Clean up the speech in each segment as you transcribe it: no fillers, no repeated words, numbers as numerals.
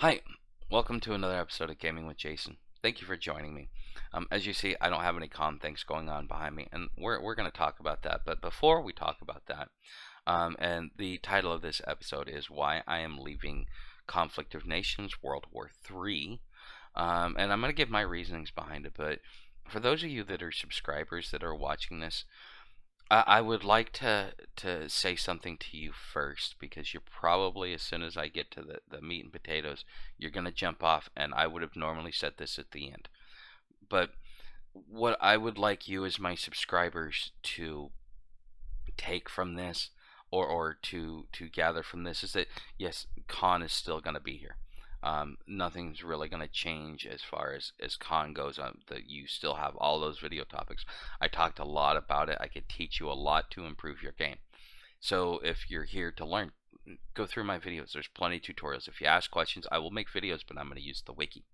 Hi, welcome to another episode of Gaming with Jason. Thank you for joining me. As you see, I don't have any calm things going on behind me, and we're going to talk about that. But before we talk about that, and the title of this episode is Why I Am Leaving Conflict of Nations World War III. And I'm going to give my reasonings behind it, but for those of you that are subscribers that are watching this, I would like to say something to you first because you're probably, as soon as I get to the meat and potatoes, you're going to jump off, and I would have normally said this at the end. But what I would like you as my subscribers to take from this, or to gather from this, is that yes, Khan is still going to be here. Nothing's really going to change as far as Khan goes. That you still have all those video topics. I talked a lot about it. I could teach you a lot to improve your game. So if you're here to learn, go through my videos. There's plenty of tutorials. If you ask questions, I will make videos, but I'm going to use the wiki.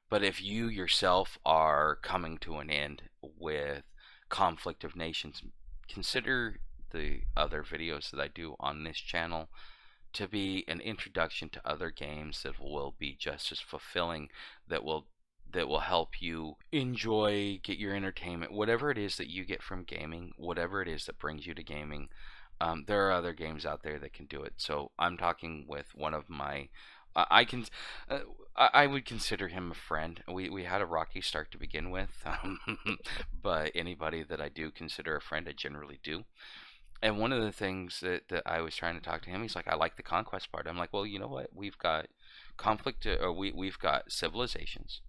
But if you yourself are coming to an end with Conflict of Nations, consider the other videos that I do on this channel to be an introduction to other games that will be just as fulfilling, that will help you enjoy, get your entertainment, whatever it is that you get from gaming, whatever it is that brings you to gaming. There are other games out there that can do it. So I'm talking with one of my, I can, I would consider him a friend. We had a rocky start to begin with, but anybody that I do consider a friend, I generally do. And one of the things that I was trying to talk to him, he's like, I like the conquest part. I'm like, well, you know what? We've got conflict, or we've got civilizations.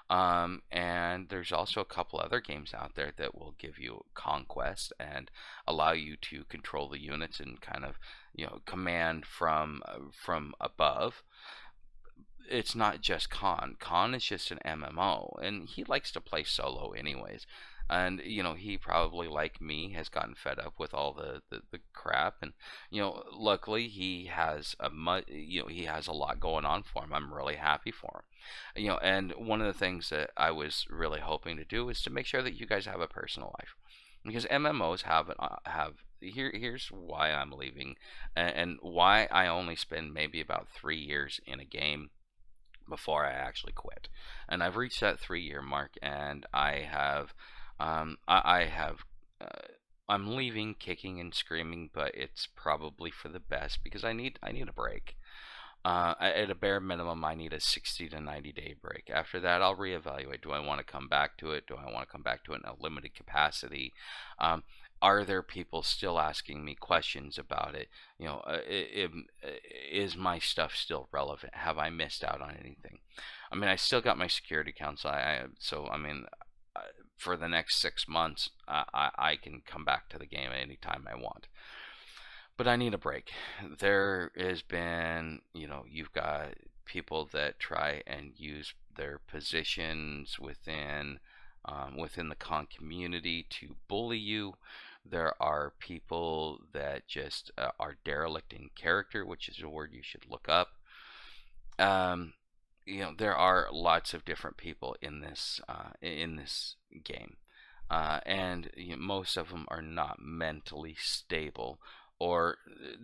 And there's also a couple other games out there that will give you conquest and allow you to control the units and kind of, command from above. It's not just Khan. Khan is just an MMO, and he likes to play solo anyways. And he probably, like me, has gotten fed up with all the crap. And luckily he has he has a lot going on for him. I'm really happy for him. And one of the things that I was really hoping to do is to make sure that you guys have a personal life, because MMOs have here's why I'm leaving, and why I only spend maybe about 3 years in a game before I actually quit. And I've reached that 3 year mark, and I have, uh, I'm leaving kicking and screaming, but it's probably for the best because I need a break. At a bare minimum, I need a 60 to 90-day break. After that, I'll reevaluate. Do I want to come back to it? Do I want to come back to it in a limited capacity? Um, are there people still asking me questions about it? Is my stuff still relevant? Have I missed out on anything? I mean, I still got my security accounts. So I mean, uh, for the next 6 months, I can come back to the game at any time I want, but I need a break. There has been, you've got people that try and use their positions within the con community to bully you. There are people that just are derelict in character, which is a word you should look up. Um, there are lots of different people in this game, and most of them are not mentally stable, or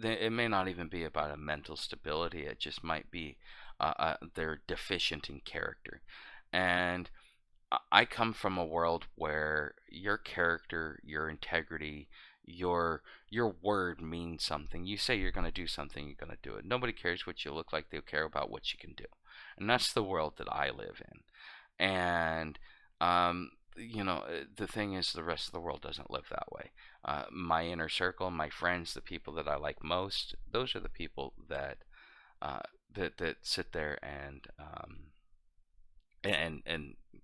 it may not even be about a mental stability. It just might be they're deficient in character. And I come from a world where your character, your integrity, your word means something. You say you're going to do something, you're going to do it. Nobody cares what you look like, they care about what you can do. And that's the world that I live in. And the thing is, the rest of the world doesn't live that way. My inner circle, my friends, the people that I like most, those are the people uh, that sit there and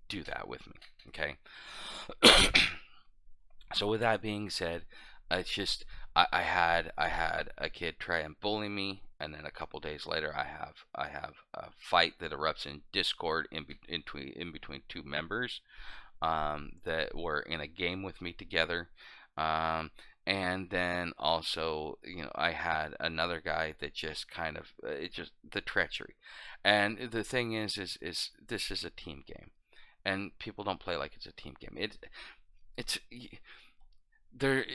do that with me. Okay. So with that being said, it's just I had a kid try and bully me, and then a couple days later I have a fight that erupts in Discord in between two members, that were in a game with me together. Um, and then also, I had another guy that just kind of, it just the treachery. And the thing is this is a team game, and people don't play like it's a team game. It's there.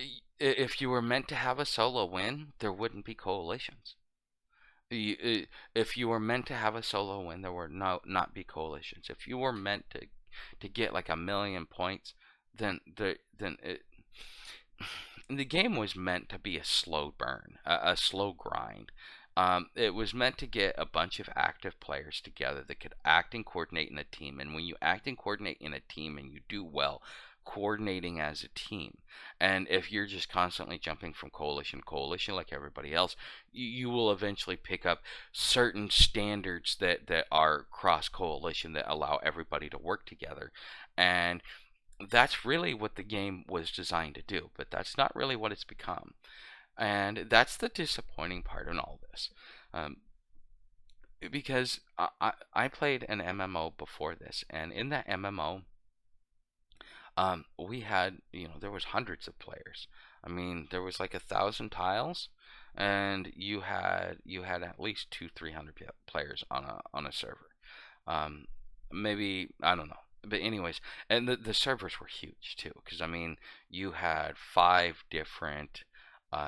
If you were meant to have a solo win, there wouldn't be coalitions. If you were meant to have a solo win, there were not be coalitions. If you were meant to get like 1,000,000 points, then the game was meant to be a slow burn, a slow grind. It was meant to get a bunch of active players together that could act and coordinate in a team. And when you act and coordinate in a team and you do well, coordinating as a team, and if you're just constantly jumping from coalition to coalition like everybody else, you will eventually pick up certain standards that are cross coalition that allow everybody to work together. And that's really what the game was designed to do, but that's not really what it's become. And that's the disappointing part in all this. Um, because I played an MMO before this, and in that MMO, we had, there was hundreds of players. I mean, there was like 1,000 tiles, and you had at least 300 players on a server. Um, Maybe I don't know, but anyways, and the servers were huge too, because I mean, you had five different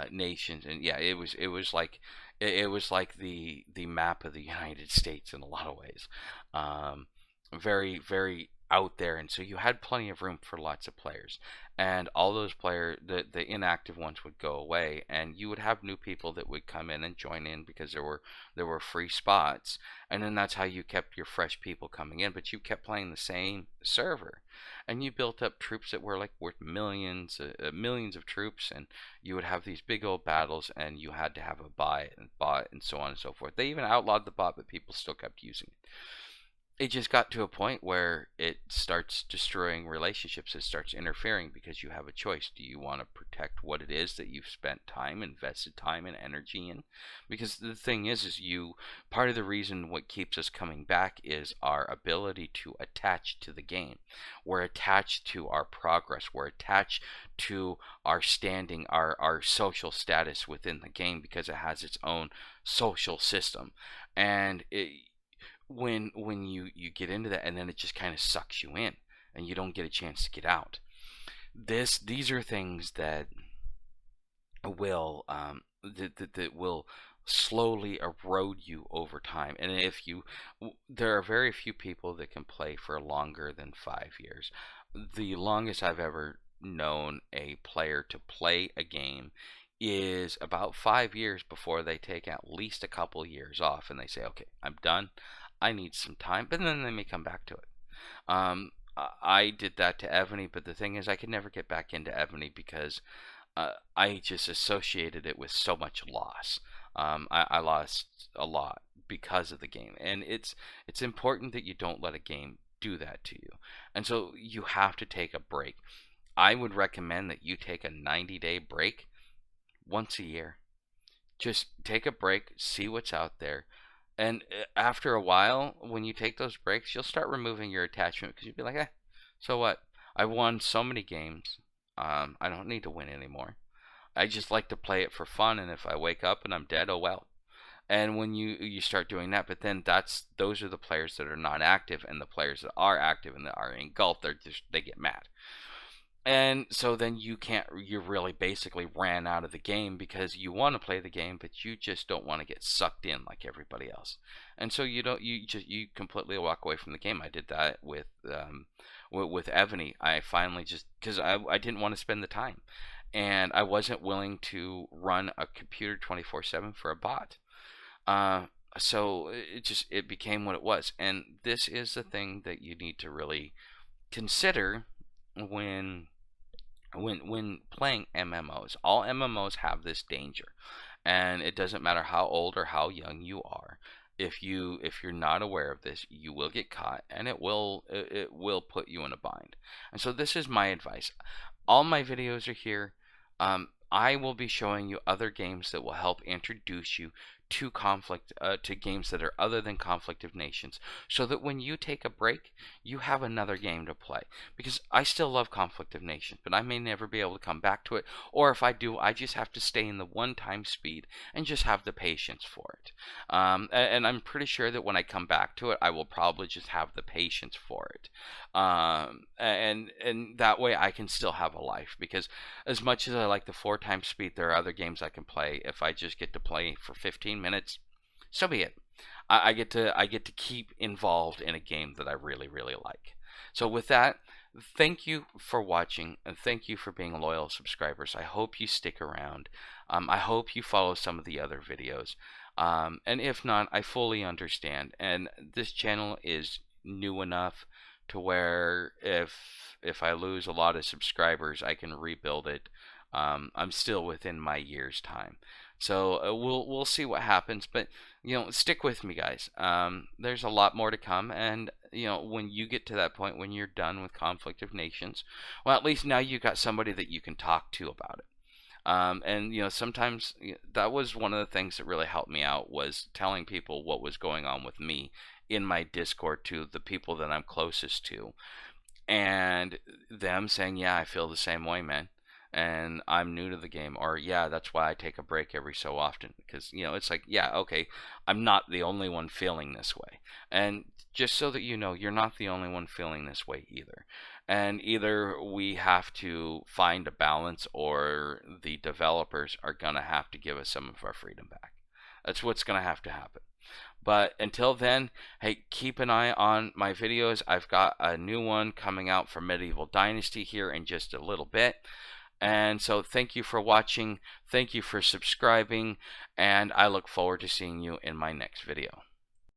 nations, and yeah, it was like the map of the United States in a lot of ways. Um, Very, very out there, and so you had plenty of room for lots of players, and all those players, the inactive ones would go away, and you would have new people that would come in and join in because there were free spots, and then that's how you kept your fresh people coming in. But you kept playing the same server, and you built up troops that were like worth millions, millions of troops, and you would have these big old battles, and you had to have a bot and so on and so forth. They even outlawed the bot, but people still kept using it. It just got to a point where it starts destroying relationships. It starts interfering because you have a choice. Do you want to protect what it is that you've spent time, invested time and energy in? Because the thing is part of the reason what keeps us coming back is our ability to attach to the game. We're attached to our progress. We're attached to our standing, our social status within the game because it has its own social system. And when you get into that, and then it just kind of sucks you in and you don't get a chance to get out. These are things that will slowly erode you over time. And if you there are very few people that can play for longer than 5 years. The longest I've ever known a player to play a game is about 5 years before they take at least a couple years off and they say, okay, I'm done, I need some time, but then they may come back to it. I did that to Evany, but the thing is, I could never get back into Evany because I just associated it with so much loss. I lost a lot because of the game, and it's important that you don't let a game do that to you, and so you have to take a break. I would recommend that you take a 90-day break once a year. Just take a break, see what's out there, and after a while, when you take those breaks, you'll start removing your attachment because you'll be like, so what? I won so many games. I don't need to win anymore. I just like to play it for fun, and if I wake up and I'm dead, oh well. And when you start doing that, but then those are the players that are not active, and the players that are active and that are engulfed, they get mad. And so then you really basically ran out of the game because you want to play the game, but you just don't want to get sucked in like everybody else. And so you completely walk away from the game. I did that with Evany. I finally just, because I didn't want to spend the time, and I wasn't willing to run a computer 24/7 for a bot. So it became what it was. And this is the thing that you need to really consider when playing MMOs. All MMOs have this danger, and it doesn't matter how old or how young you are. If you're not aware of this, you will get caught, and it will put you in a bind. And so this is my advice. All my videos are here. I will be showing you other games that will help introduce you to games that are other than Conflict of Nations, so that when you take a break, you have another game to play. Because I still love Conflict of Nations, but I may never be able to come back to it, or if I do, I just have to stay in the one-time speed and just have the patience for it. And I'm pretty sure that when I come back to it, I will probably just have the patience for it. And that way I can still have a life, because as much as I like the 4 times speed, there are other games I can play. If I just get to play for 15 minutes, so be it. I get to keep involved in a game that I really really like. So with that, thank you for watching and thank you for being loyal subscribers. I hope you stick around. I hope you follow some of the other videos. And if not, I fully understand. And this channel is new enough to where if I lose a lot of subscribers, I can rebuild it. I'm still within my year's time, so we'll see what happens. But stick with me, guys. There's a lot more to come, and when you get to that point when you're done with Conflict of Nations, well, at least now you got somebody that you can talk to about it. And sometimes that was one of the things that really helped me out, was telling people what was going on with me in my Discord to the people that I'm closest to, and them saying, yeah, I feel the same way, man, and I'm new to the game, or yeah, that's why I take a break every so often, because it's like, yeah, okay, I'm not the only one feeling this way. And just so that you're not the only one feeling this way either. And either we have to find a balance, or the developers are gonna have to give us some of our freedom back. That's what's gonna have to happen. But until then, hey, keep an eye on my videos. I've got a new one coming out for Medieval Dynasty here in just a little bit. And so thank you for watching, thank you for subscribing, and I look forward to seeing you in my next video.